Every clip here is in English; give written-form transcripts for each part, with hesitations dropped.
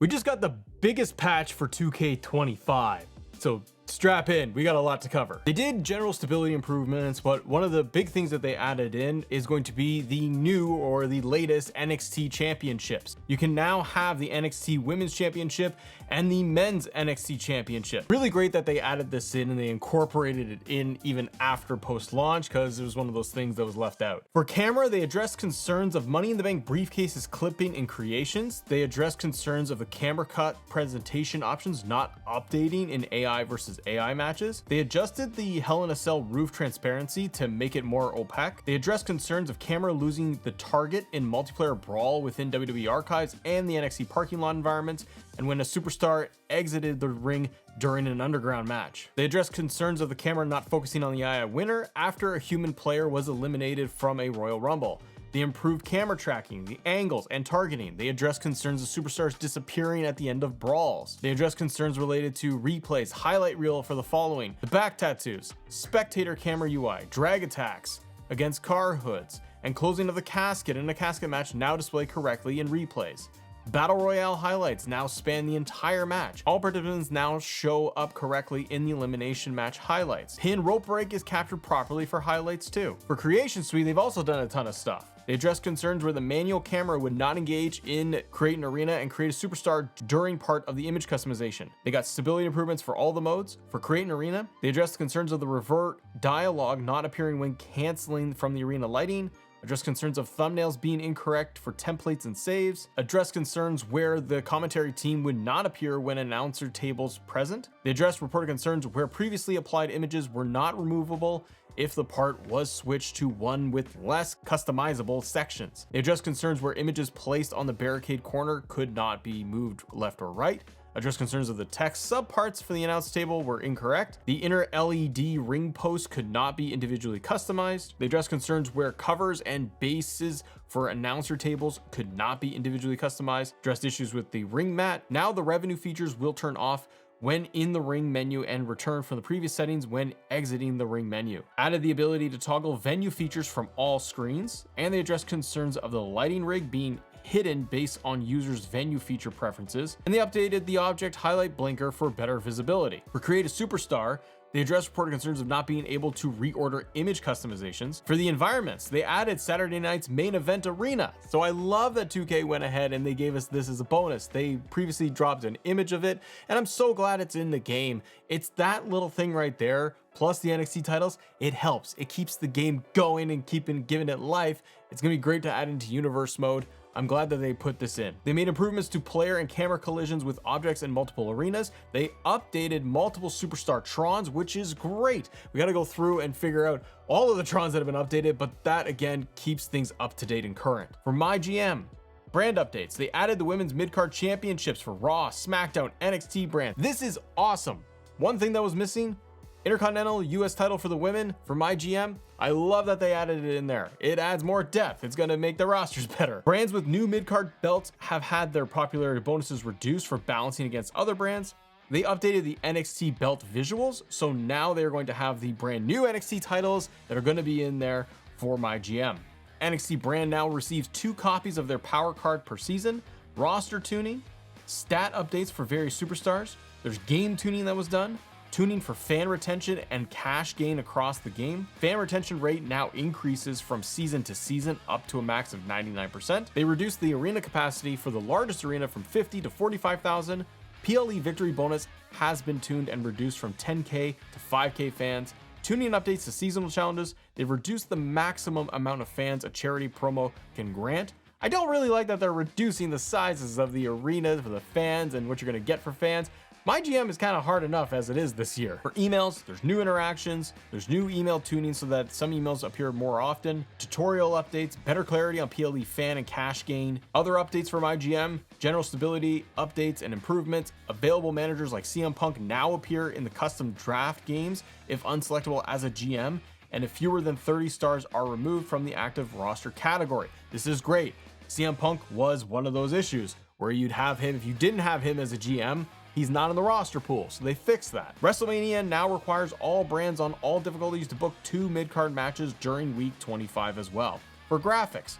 We just got the biggest patch for 2K25, so strap in, we got a lot to cover. They did general stability improvements, but one of the big things that they added in is going to be the new or the latest NXT championships. You can now have the NXT Women's Championship and the Men's NXT Championship. Really great that they added this in and they incorporated it in even after post-launch, because it was one of those things that was left out. For camera, they addressed concerns of Money in the Bank briefcases clipping in creations. They addressed concerns of the camera cut presentation options not updating in AI versus AI matches. They adjusted the Hell in a Cell roof transparency to make it more opaque. They addressed concerns of camera losing the target in multiplayer brawl within WWE archives and the NXT parking lot environments, and when a superstar exited the ring during an underground match. They addressed concerns of the camera not focusing on the AI winner after a human player was eliminated from a Royal Rumble. They improved camera tracking, the angles, and targeting. They addressed concerns of superstars disappearing at the end of brawls. They addressed concerns related to replays, highlight reel for the following: the back tattoos, spectator camera UI, drag attacks against car hoods, and closing of the casket in a casket match now display correctly in replays. Battle Royale highlights now span the entire match. All participants now show up correctly in the elimination match highlights. Pin rope break is captured properly for highlights too. For Creation Suite, they've also done a ton of stuff. They addressed concerns where the manual camera would not engage in create an arena and create a superstar during part of the image customization. They got stability improvements for all the modes. For create an arena, they addressed concerns of the revert dialogue not appearing when canceling from the arena lighting. Address concerns of thumbnails being incorrect for templates and saves. Address concerns where the commentary team would not appear when announcer tables present. They addressed reported concerns where previously applied images were not removable if the part was switched to one with less customizable sections. They addressed concerns where images placed on the barricade corner could not be moved left or right. Address concerns of the text subparts for the announce table were incorrect. The inner LED ring post could not be individually customized. They addressed concerns where covers and bases for announcer tables could not be individually customized. Addressed issues with the ring mat. Now the revenue features will turn off when in the ring menu and return from the previous settings when exiting the ring menu. Added the ability to toggle venue features from all screens, and they addressed concerns of the lighting rig being hidden based on users' venue feature preferences, and they updated the object highlight blinker for better visibility. For Create a Superstar, they addressed reported concerns of not being able to reorder image customizations. For the environments, they added Saturday night's main event arena. So I love that 2K went ahead and they gave us this as a bonus. They previously dropped an image of it, and I'm so glad it's in the game. It's that little thing right there, plus the NXT titles. It helps. It keeps the game going and giving it life. It's gonna be great to add into universe mode. I'm glad that they put this in. They made improvements to player and camera collisions with objects in multiple arenas. They updated multiple superstar Trons, which is great. We got to go through and figure out all of the Trons that have been updated, but that again keeps things up to date and current. For my GM, brand updates. They added the women's mid-card championships for Raw, SmackDown, NXT brand. This is awesome. One thing that was missing: Intercontinental US title for the women. For my GM, I love that they added it in there. It adds more depth. It's gonna make the rosters better. Brands with new mid-card belts have had their popularity bonuses reduced for balancing against other brands. They updated the NXT belt visuals, so now they're going to have the brand new NXT titles that are gonna be in there for my GM. NXT brand now receives 2 copies of their power card per season, roster tuning, stat updates for various superstars. There's game tuning that was done, tuning for fan retention and cash gain across the game. Fan retention rate now increases from season to season up to a max of 99%. They reduced the arena capacity for the largest arena from 50 to 45,000. PLE victory bonus has been tuned and reduced from 10K to 5K fans. Tuning updates to seasonal challenges. They've reduced the maximum amount of fans a charity promo can grant. I don't really like that they're reducing the sizes of the arena for the fans and what you're gonna get for fans. My GM is kind of hard enough as it is this year. For emails, there's new interactions, there's new email tuning so that some emails appear more often, tutorial updates, better clarity on PLE fan and cash gain, other updates for my GM, general stability, updates and improvements. Available managers like CM Punk now appear in the custom draft games if unselectable as a GM, and if fewer than 30 stars are removed from the active roster category. This is great. CM Punk was one of those issues where you'd have him, if you didn't have him as a GM, he's not in the roster pool, so they fixed that. WrestleMania now requires all brands on all difficulties to book 2 mid-card matches during week 25 as well. For graphics,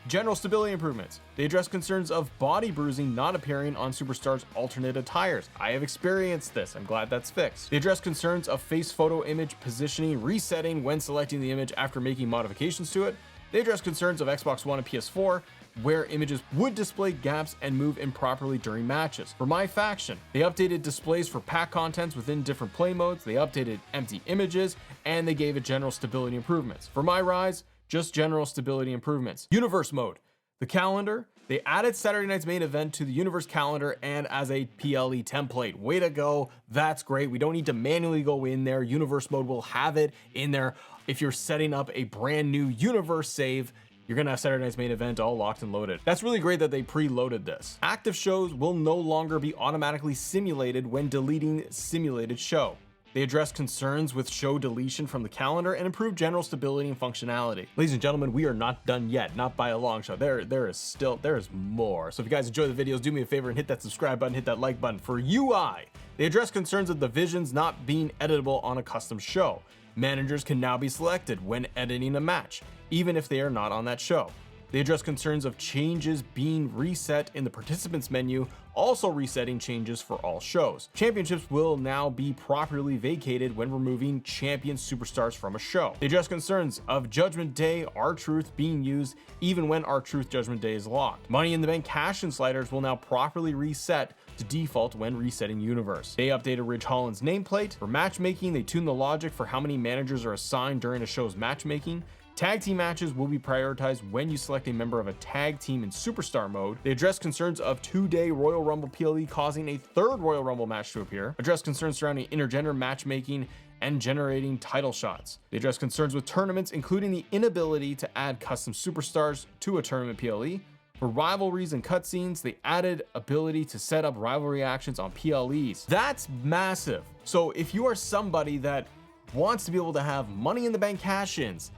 General stability improvements. They address concerns of body bruising not appearing on Superstars' alternate attires. I have experienced this. I'm glad that's fixed. They address concerns of face photo image positioning resetting when selecting the image after making modifications to it. They address concerns of Xbox One and PS4 where images would display gaps and move improperly during matches. For my faction, they updated displays for pack contents within different play modes, they updated empty images, and they gave it general stability improvements. For my Rise, just general stability improvements. Universe mode. The calendar. They added Saturday night's main event to the Universe calendar and as a PLE template. Way to go. That's great. We don't need to manually go in there. Universe mode will have it in there. If you're setting up a brand new Universe save, you're gonna have Saturday night's main event all locked and loaded. That's really great that they preloaded this. Active shows will no longer be automatically simulated when deleting simulated show. They address concerns with show deletion from the calendar and improve general stability and functionality. Ladies and gentlemen, we are not done yet, not by a long shot. There is more. So if you guys enjoy the videos, do me a favor and hit that subscribe button, hit that like button. For UI, they address concerns of the visions not being editable on a custom show. Managers can now be selected when editing a match, even if they are not on that show. They address concerns of changes being reset in the participants menu, also resetting changes for all shows. Championships will now be properly vacated when removing champion superstars from a show. They address concerns of Judgment Day R-Truth being used even when R-Truth Judgment Day is locked. Money in the Bank cash-in sliders will now properly reset to default when resetting Universe. They updated Ridge Holland's nameplate. For matchmaking, they tuned the logic for how many managers are assigned during a show's matchmaking. Tag team matches will be prioritized when you select a member of a tag team in Superstar mode. They address concerns of 2-day Royal Rumble PLE causing a third Royal Rumble match to appear. Address concerns surrounding intergender matchmaking and generating title shots. They address concerns with tournaments, including the inability to add custom superstars to a tournament PLE. For rivalries and cutscenes, they added ability to set up rivalry actions on PLEs. That's massive. So if you are somebody that wants to be able to have Money in the Bank cash-ins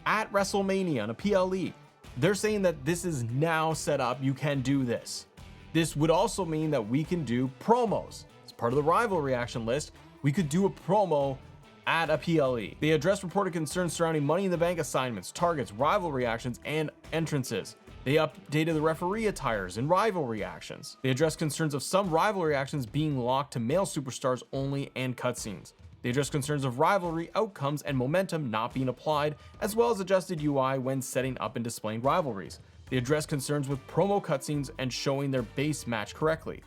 at WrestleMania on a PLE, they're saying that this is now set up. You can do this. This would also mean that we can do promos. As part of the rivalry action list, we could do a promo at a PLE. They addressed reported concerns surrounding Money in the Bank assignments, targets, rivalry actions, and entrances. They updated the referee attires and rivalry actions. They addressed concerns of some rivalry actions being locked to male superstars only and cutscenes. They addressed concerns of rivalry outcomes and momentum not being applied, as well as adjusted UI when setting up and displaying rivalries. They addressed concerns with promo cutscenes and showing their base match correctly.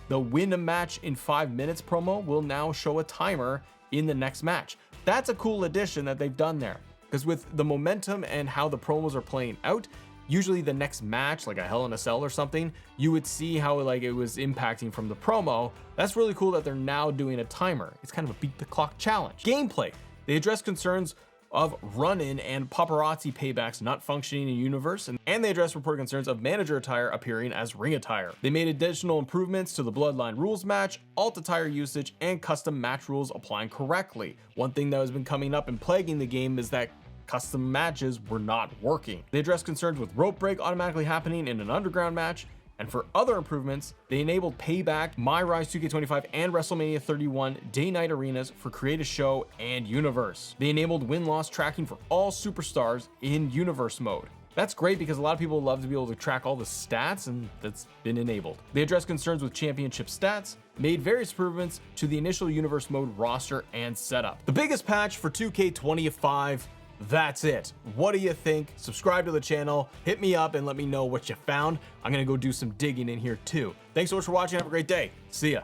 The win a match in 5 minutes promo will now show a timer in the next match. That's a cool addition that they've done there, because with the momentum and how the promos are playing out, usually the next match, like a Hell in a Cell or something, you would see how like it was impacting from the promo. That's really cool that they're now doing a timer. It's kind of a beat the clock challenge. Gameplay. They address concerns of run-in and paparazzi paybacks not functioning in Universe, and they address reported concerns of manager attire appearing as ring attire. They made additional improvements to the Bloodline rules match, alt attire usage, and custom match rules applying correctly. One thing that has been coming up and plaguing the game is that custom matches were not working. They addressed concerns with rope break automatically happening in an underground match, and for other improvements, they enabled Payback, My Rise 2K25, and WrestleMania 31 day-night arenas for Create a Show and Universe. They enabled win-loss tracking for all superstars in Universe mode. That's great because a lot of people love to be able to track all the stats, and that's been enabled. They addressed concerns with championship stats, made various improvements to the initial Universe mode roster and setup. The biggest patch for 2K25, that's it. What do you think? Subscribe to the channel, hit me up and let me know what you found. I'm gonna go do some digging in here too. Thanks so much for watching. Have a great day. See ya.